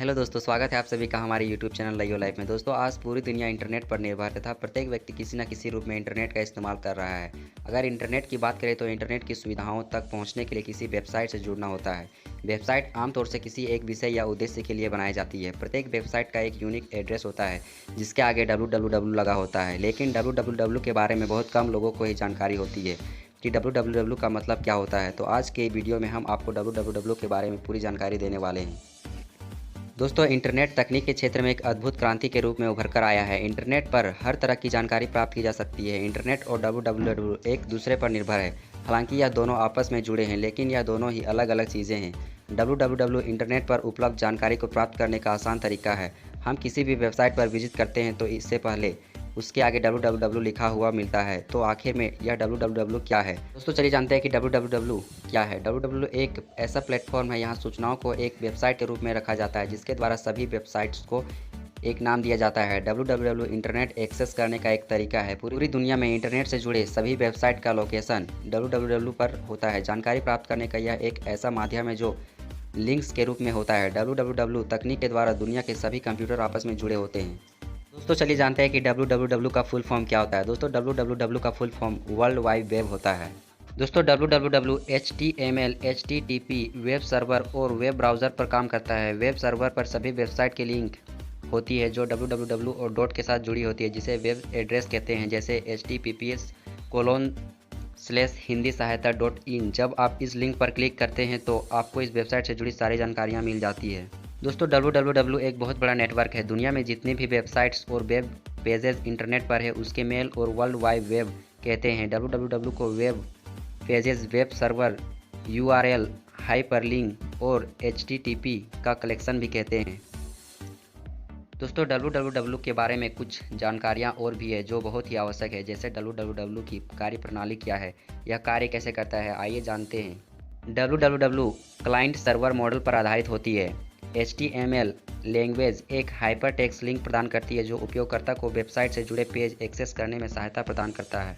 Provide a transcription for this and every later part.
Hello दोस्तों, स्वागत है आप सभी का हमारे यूट्यूब चैनल लाइव लाइफ में। दोस्तों, आज पूरी दुनिया इंटरनेट पर निर्भर तथा प्रत्येक व्यक्ति किसी न किसी रूप में इंटरनेट का इस्तेमाल कर रहा है। अगर इंटरनेट की बात करें तो इंटरनेट की सुविधाओं तक पहुंचने के लिए किसी वेबसाइट से जुड़ना होता है। वेबसाइट आमतौर से किसी एक विषय या उद्देश्य के लिए बनाई जाती है। प्रत्येक वेबसाइट का एक यूनिक एड्रेस होता है जिसके आगे www लगा होता है, लेकिन www के बारे में बहुत कम लोगों को ही जानकारी होती है कि www का मतलब क्या होता है। तो आज के वीडियो में हम आपको www के बारे में पूरी जानकारी देने वाले हैं। दोस्तों, इंटरनेट तकनीक के क्षेत्र में एक अद्भुत क्रांति के रूप में उभर कर आया है। इंटरनेट पर हर तरह की जानकारी प्राप्त की जा सकती है। इंटरनेट और www एक दूसरे पर निर्भर है। हालांकि यह दोनों आपस में जुड़े हैं, लेकिन यह दोनों ही अलग अलग चीज़ें हैं। www इंटरनेट पर उपलब्ध जानकारी को प्राप्त करने का आसान तरीका है। हम किसी भी वेबसाइट पर विजिट करते हैं तो इससे पहले उसके आगे www लिखा हुआ मिलता है। तो आखिर में यह www क्या है? दोस्तों, चलिए जानते हैं कि www क्या है। www एक ऐसा प्लेटफॉर्म है, यहाँ सूचनाओं को एक वेबसाइट के रूप में रखा जाता है जिसके द्वारा सभी वेबसाइट्स को एक नाम दिया जाता है। www इंटरनेट एक्सेस करने का एक तरीका है। पूरी दुनिया में इंटरनेट से जुड़े सभी वेबसाइट का लोकेशन www पर होता है। जानकारी प्राप्त करने का यह एक ऐसा माध्यम है जो लिंक्स के रूप में होता है। www तकनीक के द्वारा दुनिया के सभी कंप्यूटर आपस में जुड़े होते हैं। दोस्तों, चलिए जानते हैं कि www का फुल फॉर्म क्या होता है। दोस्तों, www का full form world wide web होता है। दोस्तों, www HTML, HTTP, web server और वेब ब्राउज़र पर काम करता है। वेब सर्वर पर सभी वेबसाइट की लिंक होती है जो www और डॉट के साथ जुड़ी होती है, जिसे वेब एड्रेस कहते हैं, जैसे https://hindi-sahayata.in। जब आप इस लिंक पर क्लिक करते हैं तो आपको इस वेबसाइट से जुड़ी सारी जानकारियाँ मिल जाती है। दोस्तों, www एक बहुत बड़ा नेटवर्क है। दुनिया में जितनी भी वेबसाइट्स और वेब पेजेस इंटरनेट पर है उसके मेल और वर्ल्ड वाइड वेब कहते हैं। www को web pages, web server, URL, hyperlink और HTTP का कलेक्शन भी कहते हैं। दोस्तों, www के बारे में कुछ जानकारियाँ और भी है जो बहुत ही आवश्यक है, जैसे www की कार्यप्रणाली क्या है, यह कार्य कैसे करता है, आइए जानते हैं। www क्लाइंट सर्वर मॉडल पर आधारित होती है। HTML लैंग्वेज एक हाइपरटेक्स्ट लिंक प्रदान करती है जो उपयोगकर्ता को वेबसाइट से जुड़े पेज एक्सेस करने में सहायता प्रदान करता है।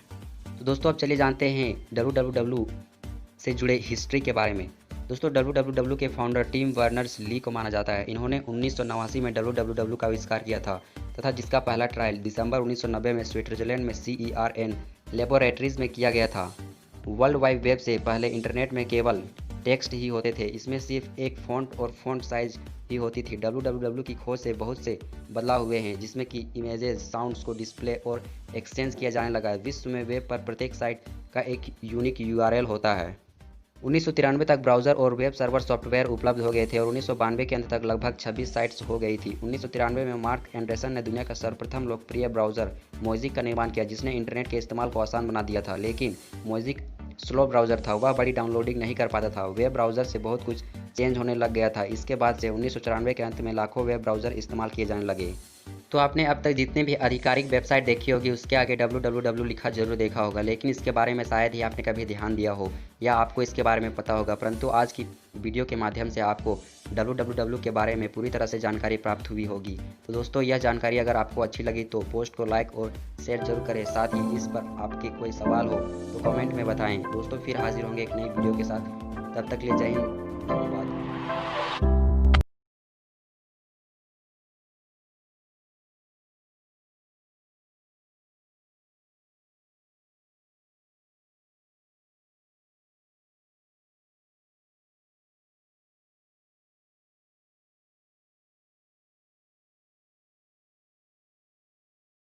तो दोस्तों, अब चलिए जानते हैं www से जुड़े हिस्ट्री के बारे में। दोस्तों, www के फाउंडर टिम बर्नर्स-ली को माना जाता है। इन्होंने 1989 में www का आविष्कार किया था तथा जिसका पहला ट्रायल दिसंबर 1990 में स्विट्जरलैंड में CERN लेबोरेटरीज में किया गया था। वर्ल्ड वाइड वेब से पहले इंटरनेट में केवल टेक्स्ट ही होते थे। इसमें सिर्फ एक फ़ॉन्ट और फ़ॉन्ट साइज ही होती थी। www की खोज से बहुत से बदलाव हुए हैं, जिसमें कि इमेजेस, साउंड्स को डिस्प्ले और एक्सचेंज किया जाने लगा। विश्व में वेब पर प्रत्येक साइट का एक यूनिक URL होता है। 1993 तक ब्राउज़र और वेब सर्वर सॉफ्टवेयर उपलब्ध हो गए थे और 1992 के अंत तक लगभग 26 साइट्स हो गई थी। 1993 में मार्क एंडरसन ने दुनिया का सर्वप्रथम लोकप्रिय ब्राउज़र मोज़िक का निर्माण किया, जिसने इंटरनेट के इस्तेमाल को आसान बना दिया था। लेकिन मोज़िक स्लो ब्राउज़र था, वह बड़ी डाउनलोडिंग नहीं कर पाता था। वेब ब्राउज़र से बहुत कुछ चेंज होने लग गया था। इसके बाद से 1994 के अंत में लाखों वेब ब्राउज़र इस्तेमाल किए जाने लगे। तो आपने अब तक जितनी भी आधिकारिक वेबसाइट देखी होगी उसके आगे www लिखा जरूर देखा होगा, लेकिन इसके बारे में शायद ही आपने कभी ध्यान दिया हो या आपको इसके बारे में पता होगा। परंतु आज की वीडियो के माध्यम से आपको www के बारे में पूरी तरह से जानकारी प्राप्त हुई होगी। तो दोस्तों, यह जानकारी अगर आपको अच्छी लगी तो पोस्ट को लाइक और शेयर जरूर करें। साथ ही इस पर आपके कोई सवाल हो तो कमेंट में बताएं। दोस्तों, फिर हाजिर होंगे एक नई वीडियो के साथ। तब तक के लिए जय हिंद, धन्यवाद।